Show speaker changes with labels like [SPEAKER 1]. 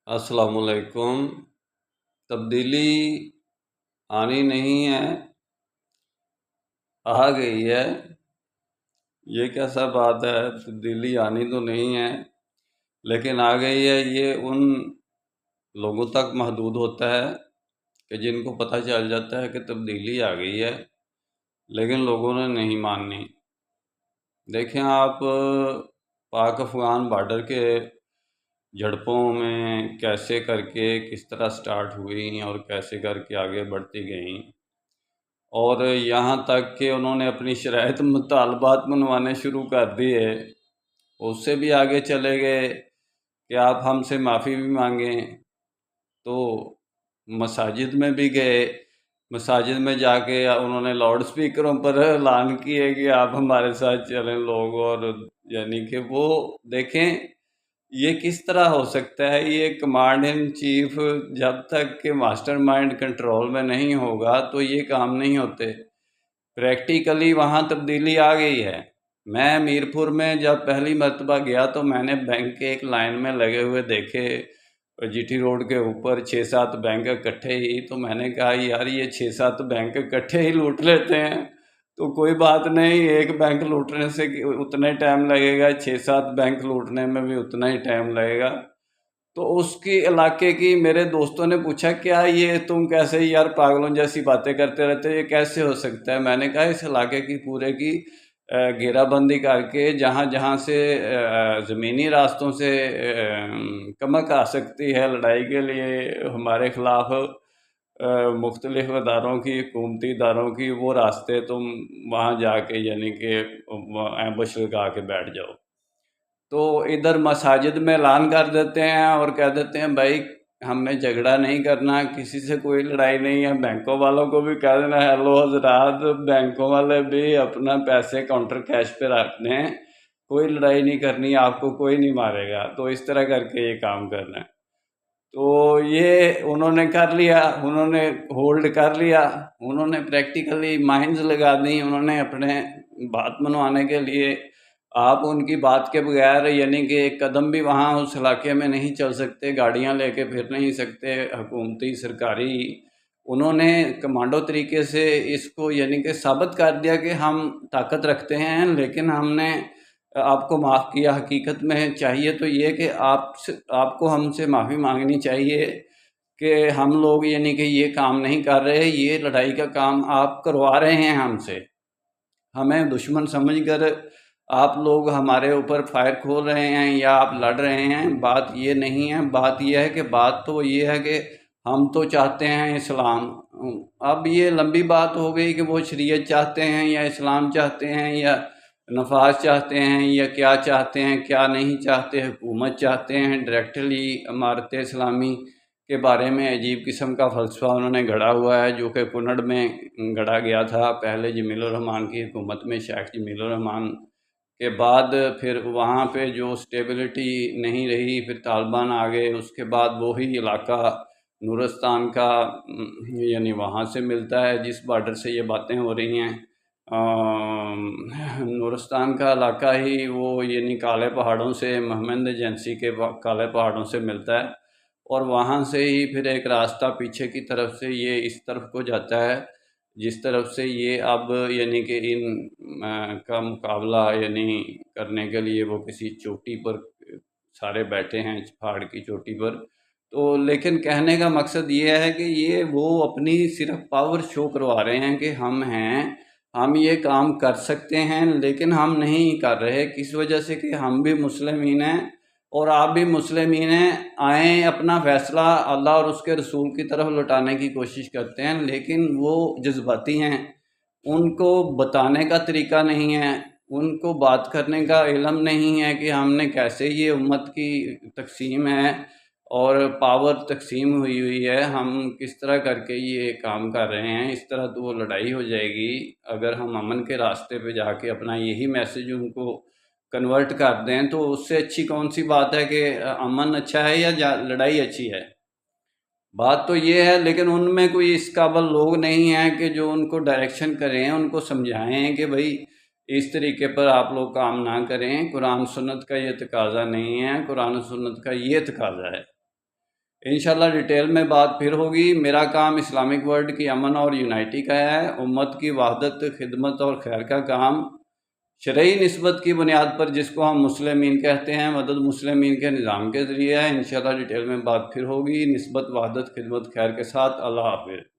[SPEAKER 1] अस्सलाम वालेकुम। तब्दीली आनी नहीं है, आ गई है। ये कैसा बात है? तब्दीली आनी तो नहीं है लेकिन आ गई है। ये उन लोगों तक महदूद होता है कि जिनको पता चल जाता है कि तब्दीली आ गई है, लेकिन लोगों ने नहीं माननी। देखें आप, पाक अफ़गान बॉर्डर के झड़पों में कैसे करके किस तरह स्टार्ट हुई और कैसे करके आगे बढ़ती गई, और यहाँ तक कि उन्होंने अपनी शराइत मुतालबात मनवाने शुरू कर दिए। उससे भी आगे चले गए कि आप हमसे माफ़ी भी मांगें। तो मसाजिद में भी गए। मसाजिद में जाके उन्होंने लाउड स्पीकरों पर ऐलान किए कि आप हमारे साथ चलें लोग। और यानी कि वो देखें, ये किस तरह हो सकता है? ये कमांड इन चीफ जब तक कि मास्टरमाइंड कंट्रोल में नहीं होगा तो ये काम नहीं होते। प्रैक्टिकली वहाँ तब्दीली आ गई है। मैं मीरपुर में जब पहली मर्तबा गया तो मैंने बैंक के एक लाइन में लगे हुए देखे, जीटी रोड के ऊपर 6-7 बैंक इकट्ठे ही। तो मैंने कहा यार, ये 6-7 बैंक इकट्ठे ही लूट लेते हैं तो कोई बात नहीं, एक बैंक लूटने से उतना ही टाइम लगेगा, 6-7 बैंक लूटने में भी उतना ही टाइम लगेगा। तो उसकी इलाके की मेरे दोस्तों ने पूछा, क्या ये तुम कैसे यार पागलों जैसी बातें करते रहते हो, ये कैसे हो सकता है? मैंने कहा इस इलाके की पूरे की घेराबंदी करके जहाँ जहाँ से ज़मीनी रास्तों से कमक आ सकती है लड़ाई के लिए हमारे ख़िलाफ़ मुख्तलिफ़ इदारों की, हुकूमती इदारों की, वो रास्ते तुम वहाँ जाके यानी कि एम्बुश लगा के बैठ जाओ। तो इधर मसाजिद में ऐलान कर देते हैं और कह देते हैं भाई हमें झगड़ा नहीं करना, किसी से कोई लड़ाई नहीं है। बैंकों वालों को भी कह देना, हेलो हजरात, बैंकों वाले भी अपना पैसे काउंटर कैश पे रखते हैं, कोई लड़ाई नहीं करनी, आपको कोई नहीं मारेगा। तो इस तरह करके ये काम करना है। तो ये उन्होंने कर लिया, उन्होंने होल्ड कर लिया, उन्होंने प्रैक्टिकली माइंस लगा दी उन्होंने अपने बात मनवाने के लिए। आप उनकी बात के बगैर यानी कि एक कदम भी वहाँ उस इलाके में नहीं चल सकते, गाड़ियाँ लेके फिर नहीं सकते, हुकूमती सरकारी। उन्होंने कमांडो तरीके से इसको यानी कि साबित कर दिया कि हम ताकत रखते हैं, लेकिन हमने आपको माफ़ किया। हकीकत में चाहिए तो ये कि आपको हमसे माफ़ी मांगनी चाहिए कि हम लोग यानी कि ये काम नहीं कर रहे, ये लड़ाई का काम आप करवा रहे हैं हमसे, हमें दुश्मन समझकर आप लोग हमारे ऊपर फायर खोल रहे हैं या आप लड़ रहे हैं। बात ये नहीं है, बात ये है कि बात तो ये है कि हम तो चाहते हैं इस्लाम। अब ये लंबी बात हो गई कि वो शरीयत चाहते हैं या इस्लाम चाहते हैं या नफाज चाहते हैं या क्या चाहते हैं, क्या नहीं चाहते। हुकूमत चाहते हैं, डायरेक्टली इमारत इस्लामी के बारे में अजीब किस्म का फ़लसफ़ा उन्होंने गढ़ा हुआ है, जो कि कुनड़ में गढ़ा गया था पहले जमीलुर रहमान की हुकूमत में। शेख जमीलुर रहमान के बाद फिर वहाँ पे जो स्टेबिलिटी नहीं रही, फिर तालिबान आ गए, उसके बाद वही इलाका नूरस्तान का यानी वहाँ से मिलता है जिस बॉर्डर से ये बातें हो रही हैं। नूरस्तान का इलाका ही वो यानी काले पहाड़ों से, मोहम्मद एजेंसी के काले पहाड़ों से मिलता है, और वहाँ से ही फिर एक रास्ता पीछे की तरफ से ये इस तरफ को जाता है, जिस तरफ से ये अब यानी कि इन का मुकाबला यानी करने के लिए वो किसी चोटी पर सारे बैठे हैं, पहाड़ की चोटी पर। तो लेकिन कहने का मकसद ये है कि ये वो अपनी सिर्फ पावर शो करवा रहे हैं कि हम हैं, हम ये काम कर सकते हैं, लेकिन हम नहीं कर रहे। किस वजह से? कि हम भी मुस्लिमीन हैं और आप भी मुस्लिमीन हैं। आए अपना फ़ैसला अल्लाह और उसके रसूल की तरफ लौटाने की कोशिश करते हैं, लेकिन वो जज्बाती हैं, उनको बताने का तरीका नहीं है, उनको बात करने का इल्म नहीं है कि हमने कैसे ये उम्मत की तकसीम है और पावर तकसीम हुई हुई है, हम किस तरह करके ये काम कर रहे हैं। इस तरह तो वो लड़ाई हो जाएगी। अगर हम अमन के रास्ते पे जाके अपना यही मैसेज उनको कन्वर्ट कर दें तो उससे अच्छी कौन सी बात है कि अमन अच्छा है या लड़ाई अच्छी है? बात तो ये है, लेकिन उनमें कोई इस काबिल लोग नहीं हैं कि जो उनको डायरेक्शन करें, उनको समझाएं कि भाई इस तरीके पर आप लोग काम ना करें। कुरान सुन्नत का ये तकाजा नहीं है, कुरान सुन्नत का ये तकाजा है। انشاءاللہ ڈیٹیل میں بات پھر ہوگی۔ میرا کام اسلامک ورلڈ کی امن اور یونائٹی کا ہے، امت کی وحدت، خدمت اور خیر کا کام شرعی نسبت کی بنیاد پر، جس کو ہم مسلمین کہتے ہیں، مدد مسلمین کے نظام کے ذریعے ہے۔ انشاءاللہ ڈیٹیل میں بات پھر ہوگی، نسبت، وحدت، خدمت، خیر کے ساتھ۔ اللہ حافظ۔